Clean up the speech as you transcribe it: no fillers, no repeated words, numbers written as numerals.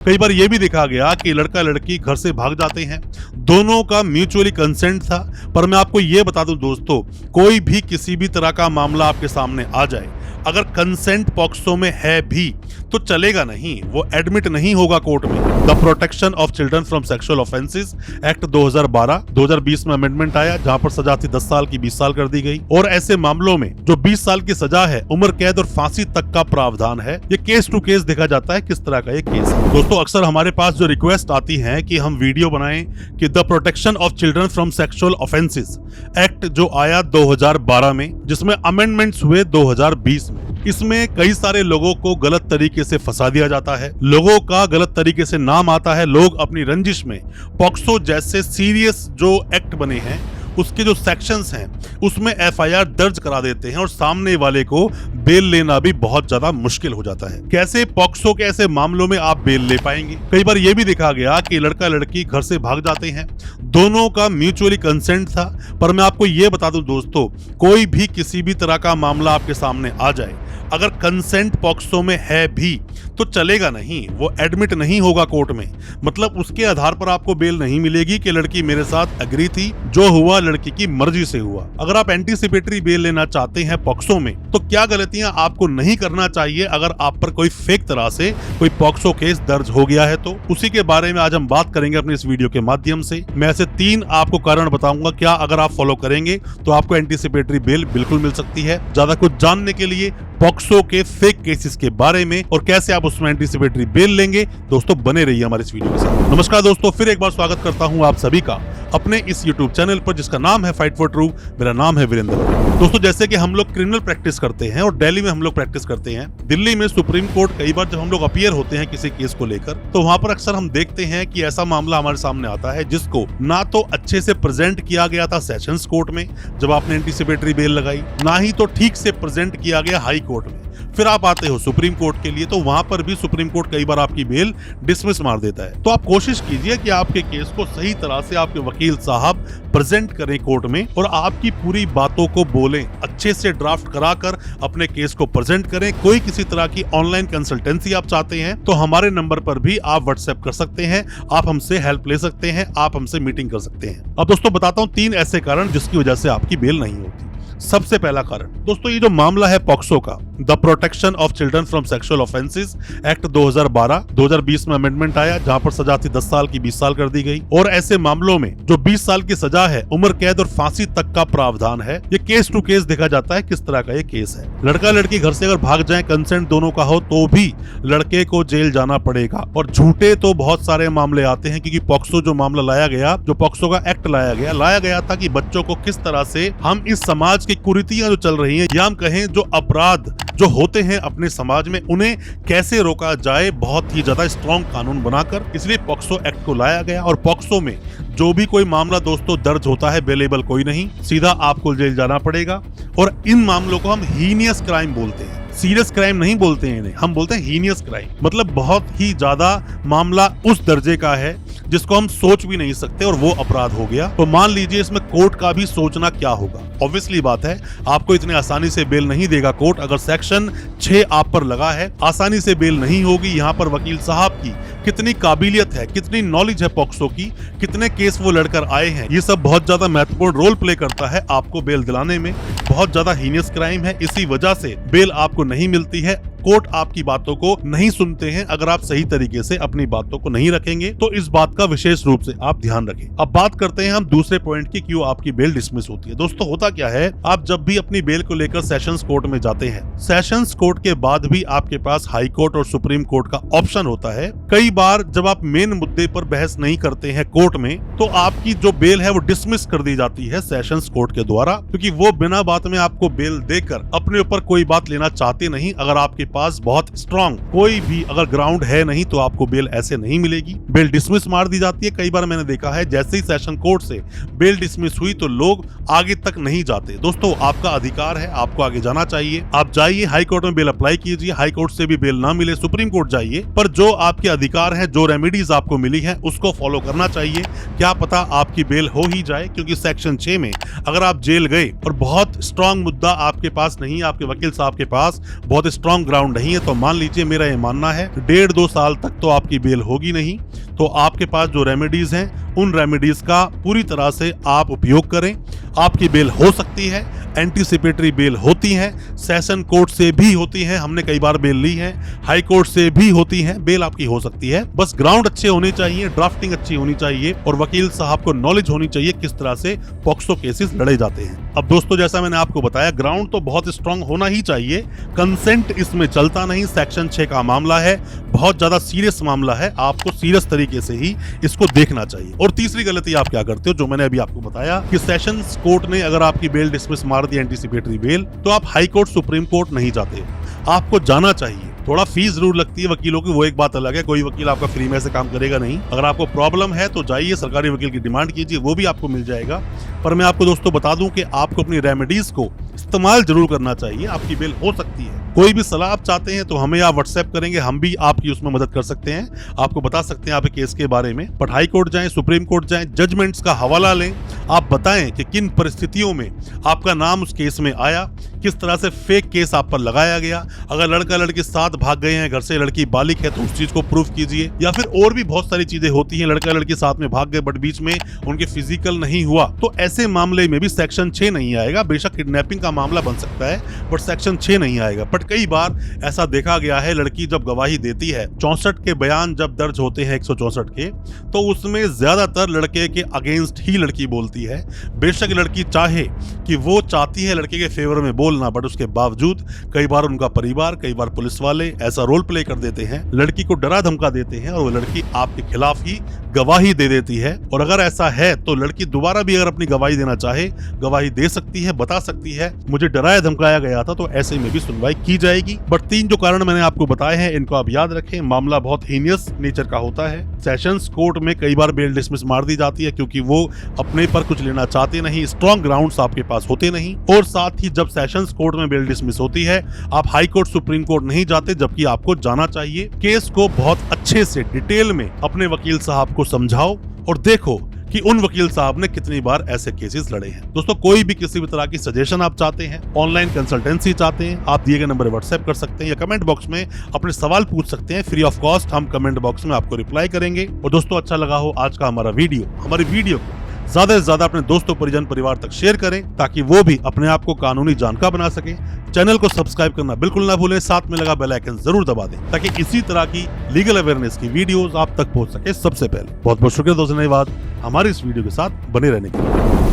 कई बार ये भी देखा गया कि लड़का लड़की घर से भाग जाते हैं, दोनों का म्यूचुअली कंसेंट था। पर मैं आपको ये बता दूं दोस्तों, कोई भी किसी भी तरह का मामला आपके सामने आ जाए, अगर कंसेंट पॉक्सो में है भी तो चलेगा नहीं, वो एडमिट नहीं होगा कोर्ट में। The protection of children from sexual offences act 2012-2020 में अमेंडमेंट आया, जहां पर सजा थी 10 साल की 20 साल कर दी गई। और ऐसे मामलों में जो 20 साल की सजा है, उम्र कैद और फांसी तक का प्रावधान है। ये केस टू केस देखा जाता है किस तरह का ये केस है। दोस्तों अक्सर हमारे पास जो रिक्वेस्ट आती है कि हम वीडियो बनाएं कि the protection of children from sexual offences act जो आया 2012 में, जिसमें अमेंडमेंट्स हुए 2020 में, इसमें कई सारे लोगों को गलत तरीके से फंसा दिया जाता है, लोगों का गलत तरीके से नाम आता है। लोग अपनी रंजिश में पॉक्सो जैसे सीरियस जो एक्ट बने हैं उसके जो सेक्शंस हैं उसमें एफआईआर दर्ज करा देते हैं और सामने वाले को बेल लेना भी बहुत ज्यादा मुश्किल हो जाता है। कैसे पॉक्सो के ऐसे मामलों में आप बेल ले पाएंगे? कई बार ये भी देखा गया कि लड़का लड़की घर से भाग जाते हैं, दोनों का म्यूचुअली कंसेंट था। पर मैं आपको ये बता दूं दोस्तों, कोई भी किसी भी तरह का मामला आपके सामने आ जाए, अगर कंसेंट पॉक्सो में है भी तो चलेगा नहीं, वो एडमिट नहीं होगा कोर्ट में। मतलब उसके आधार पर आपको बेल नहीं मिलेगी कि लड़की मेरे साथ एग्री थी, जो हुआ लड़की की मर्जी से हुआ। अगर आप एंटीसिपेटरी बेल लेना चाहते हैं पॉक्सो में, तो क्या गलतियां आपको नहीं करना चाहिए अगर आप पर कोई फेक तरह से कोई पॉक्सो केस दर्ज हो गया है तो उसी के बारे में आज हम बात करेंगे अपने इस वीडियो के माध्यम से। मैं ऐसे 3 आपको कारण बताऊंगा, क्या अगर आप फॉलो करेंगे तो आपको एंटीसिपेटरी बेल बिल्कुल मिल सकती है। ज्यादा कुछ जानने के लिए पॉक्सो के फेक केसेस के बारे में और कैसे आप उसमें एंटीसिपेटरी बेल लेंगे, दोस्तों बने रहिए हमारे इस वीडियो के साथ। नमस्कार दोस्तों, फिर एक बार स्वागत करता हूं आप सभी का अपने इस YouTube चैनल पर जिसका नाम है फाइट फॉर ट्रू। मेरा नाम है वीरेंद्र। दोस्तों जैसे कि हम लोग क्रिमिनल प्रैक्टिस करते हैं और दिल्ली में हम लोग प्रैक्टिस करते हैं, दिल्ली में सुप्रीम कोर्ट कई बार जब हम लोग अपीयर होते हैं किसी केस को लेकर, तो वहां पर अक्सर हम देखते हैं कि ऐसा मामला हमारे सामने आता है जिसको ना तो अच्छे से प्रेजेंट किया गया था सेशंस कोर्ट में जब आपने एंटीसिपेटरी बेल लगाई, ना ही तो ठीक से प्रेजेंट किया गया हाई कोर्ट में। फिर आप आते हो सुप्रीम कोर्ट के लिए, तो वहां पर भी सुप्रीम कोर्ट कई बार आपकी बेल डिसमिस मार देता है। तो आप कोशिश कीजिए कि आपके केस को सही तरह से आपके वकील साहब प्रेजेंट करें कोर्ट में और आपकी पूरी बातों को बोलें, अच्छे से ड्राफ्ट कराकर अपने केस को प्रेजेंट करें। कोई किसी तरह की ऑनलाइन कंसल्टेंसी आप चाहते हैं तो हमारे नंबर पर भी आप व्हाट्सएप कर सकते हैं, आप हमसे हेल्प ले सकते हैं, आप हमसे मीटिंग कर सकते हैं। अब दोस्तों बताता हूं 3 ऐसे कारण जिसकी वजह से आपकी बेल नहीं होती। सबसे पहला कारण दोस्तों, ये जो मामला है पॉक्सो का, the protection of children from sexual offences act 2012-2020 में अमेंडमेंट आया, जहां पर सजा थी 10 साल की 20 साल कर दी गई। और ऐसे मामलों में जो 20 साल की सजा है, उम्र कैद और फांसी तक का प्रावधान है। ये केस टू केस देखा जाता है किस तरह का ये केस है। लड़का लड़की घर से अगर भाग जाए, कंसेंट दोनों का हो, तो भी लड़के को जेल जाना पड़ेगा। और झूठे तो बहुत सारे मामले आते हैं, क्योंकि पॉक्सो जो मामला लाया गया, जो पॉक्सो का एक्ट लाया गया था कि बच्चों को किस तरह से हम इस समाज की कुरीतियां जो चल रही हैं, या हम कहें जो अपराध जो होते हैं अपने समाज में, उन्हें कैसे रोका जाए, बहुत ही ज्यादा स्ट्रॉन्ग कानून बनाकर। इसलिए पॉक्सो एक्ट को लाया गया। और पॉक्सो में जो भी कोई मामला दोस्तों दर्ज होता है, बेलेबल कोई नहीं, सीधा आपको जेल जाना पड़ेगा। और इन मामलों को हम हीनियस क्राइम बोलते हैं, सीरियस क्राइम नहीं बोलते हैं इन्हें, हम बोलते हैं हीनियस क्राइम। मतलब बहुत ही ज्यादा मामला उस दर्जे का है जिसको हम सोच भी नहीं सकते और वो अपराध हो गया। तो मान लीजिए इसमें कोर्ट का भी सोचना क्या होगा। ऑब्वियसली बात है, आपको इतने आसानी से बेल नहीं देगा कोर्ट। अगर सेक्शन 6 आप पर लगा है, आसानी से बेल नहीं होगी। यहाँ पर वकील साहब की कितनी काबिलियत है, कितनी नॉलेज है पॉक्सो की, कितने केस वो लड़कर आए हैं, ये सब बहुत ज्यादा महत्वपूर्ण रोल प्ले करता है आपको बेल दिलाने में। बहुत ज्यादा हीनियस क्राइम है, इसी वजह से बेल आपको नहीं मिलती है। कोर्ट आपकी बातों को नहीं सुनते हैं अगर आप सही तरीके से अपनी बातों को नहीं रखेंगे। तो इस बात का विशेष रूप से आप ध्यान रखें। अब बात करते हैं हम दूसरे पॉइंट की, क्यों आपकी बेल डिसमिस होती है। दोस्तों होता क्या है, आप जब भी अपनी बेल को लेकर सेशंस कोर्ट में जाते हैं, सेशंस कोर्ट के बाद भी आपके पास हाई कोर्ट और सुप्रीम कोर्ट का ऑप्शन होता है। कई बार जब आप मेन मुद्दे पर बहस नहीं करते हैं कोर्ट में, तो आपकी जो बेल है वो डिसमिस कर दी जाती है सेशंस कोर्ट के द्वारा, क्योंकि वो बिना बात में आपको बेल देकर अपने ऊपर कोई बात लेना चाहते नहीं। अगर आपके पास बहुत स्ट्रॉन्ग कोई भी अगर ग्राउंड है नहीं, तो आपको बेल ऐसे नहीं मिलेगी, बेल डिसमिस मार दी जाती है। कई बार मैंने देखा है, जैसे ही सेशन कोर्ट से बेल डिसमिस हुई तो लोग आगे तक नहीं जाते। दोस्तों आपका अधिकार है, आपको आगे जाना चाहिए। आप जाइए हाई कोर्ट में बेल अप्लाई कीजिए, हाई कोर्ट से भी बेल ना मिले सुप्रीम कोर्ट जाइए, पर जो आपके अधिकार है, जो रेमेडीज आपको मिली है, उसको फॉलो करना चाहिए। क्या पता आपकी बेल हो ही जाए, क्योंकि सेक्शन 6 में अगर आप जेल गए और बहुत स्ट्रांग मुद्दा आपके पास नहीं है, आपके वकील साहब के पास बहुत स्ट्रांग ग्राउंड नहीं है, तो मान लीजिए मेरा ये मानना है 1.5-2 साल तक तो आपकी बेल होगी नहीं। तो आपके पास जो रेमेडीज हैं उन रेमेडीज का पूरी तरह से आप उपयोग करें, आपकी बेल हो सकती है। एंटीसिपेटरी बेल होती है, सेशन कोर्ट से भी होती है, हमने कई बार बेल ली है, हाई कोर्ट से भी होती है, बेल आपकी हो सकती है। बस ग्राउंड अच्छे होने चाहिए, ड्राफ्टिंग अच्छी होनी चाहिए और वकील साहब को नॉलेज होनी चाहिए किस तरह से पॉक्सो केसेस लड़े जाते हैं। अब दोस्तों जैसा मैंने आपको बताया, ग्राउंड तो बहुत स्ट्रांग होना ही चाहिए, कंसेंट इसमें चलता नहीं। सेक्शन 6 का मामला है, बहुत ज्यादा सीरियस मामला है, आपको सीरियस तरीके से ही इसको देखना चाहिए। और तीसरी गलती आप क्या करते हो, जो मैंने अभी आपको बताया कि सेशंस कोर्ट ने अगर आपकी बेल डिसमिस मार दी, एंटीसिपेटरी बेल, तो आप हाई कोर्ट सुप्रीम कोर्ट नहीं जाते, आपको जाना चाहिए। थोड़ा फीस जरूर लगती है वकीलों की, वो एक बात अलग है, कोई वकील आपका फ्री में से काम करेगा नहीं। अगर आपको प्रॉब्लम है तो जाइए सरकारी वकील की डिमांड कीजिए, वो भी आपको मिल जाएगा। पर मैं आपको दोस्तों बता दूं कि आपको अपनी रेमेडीज को इस्तेमाल जरूर करना चाहिए, आपकी बेल हो सकती है। कोई भी सलाह आप चाहते हैं तो हमें आप व्हाट्सएप करेंगे, हम भी आपकी उसमें मदद कर सकते हैं, आपको बता सकते हैं आपके केस के बारे में। बट हाई कोर्ट जाएं, सुप्रीम कोर्ट जाएं, जजमेंट्स का हवाला लें, आप बताएं कि किन परिस्थितियों में आपका नाम उस केस में आया, किस तरह से फेक केस आप पर लगाया गया। अगर लड़का लड़की साथ भाग गए हैं घर से, लड़की बालिग है, तो उस चीज को प्रूफ कीजिए। या फिर और भी बहुत सारी चीजें होती हैं, लड़का लड़की साथ में भाग गए बट बीच में उनके फिजिकल नहीं हुआ, तो ऐसे मामले में भी सेक्शन 6 नहीं आएगा। बेशक किडनैपिंग का मामला बन सकता है बट सेक्शन 6 नहीं आएगा। बट कई बार ऐसा देखा गया है, लड़की जब गवाही देती है, 64 के बयान जब दर्ज होते हैं 164 के, तो उसमें ज्यादातर लड़के के अगेंस्ट ही लड़की बोलती है। बेशक लड़की चाहे कि वो चाहती है लड़के के फेवर में बोलना, बट उसके बावजूद कई बार उनका परिवार, कई बार पुलिस वाले ऐसा रोल प्ले कर देते हैं, लड़की को डरा धमका देते हैं और वो लड़की आपके खिलाफ ही गवाही दे देती है। और अगर ऐसा है तो लड़की दोबारा भी अगर अपनी गवाही देना चाहे, गवाही दे सकती है, बता सकती है मुझे डराया धमकाया गया था, तो ऐसे में भी सुनवाई की जाएगी। बट 3 जो कारण मैंने आपको बताए हैं, इनको आप याद रखें। मामला बहुत हीनियस नेचर का होता है। सेशंस कोर्ट में कई बार बेल डिसमिस मार दी जाती है क्योंकि वो अपने पर कुछ लेना चाहते नहीं, स्ट्रॉन्ग ग्राउंड्स आपके पास होते नहीं। और साथ ही जब सेशंस कोर्ट में बेल डिसमिस होती है, आप हाई कोर्ट सुप्रीम कोर्ट नहीं जाते, जबकि आपको जाना चाहिए। केस को बहुत अच्छे से डिटेल में अपने वकील साहब को समझाओ और देखो कि उन वकील साहब ने कितनी बार ऐसे केसेस लड़े हैं। दोस्तों कोई भी किसी भी तरह की सजेशन आप चाहते हैं, ऑनलाइन कंसल्टेंसी चाहते हैं, आप दिए गए नंबर व्हाट्सएप कर सकते हैं या कमेंट बॉक्स में अपने सवाल पूछ सकते हैं, फ्री ऑफ कॉस्ट। हम कमेंट बॉक्स में आपको रिप्लाई करेंगे। और दोस्तों अच्छा लगा हो आज का हमारा वीडियो, हमारी वीडियो को ज्यादा से ज्यादा अपने दोस्तों, परिजन, परिवार तक शेयर करें ताकि वो भी अपने आप को कानूनी जानकार बना सके। चैनल को सब्सक्राइब करना बिल्कुल ना भूलें, साथ में लगा बेल आइकन जरूर दबा दें ताकि इसी तरह की लीगल अवेयरनेस की वीडियोस आप तक पहुंच सके सबसे पहले। बहुत बहुत शुक्रिया दोस्तों, धन्यवाद हमारी इस वीडियो के साथ बने रहने के लिए।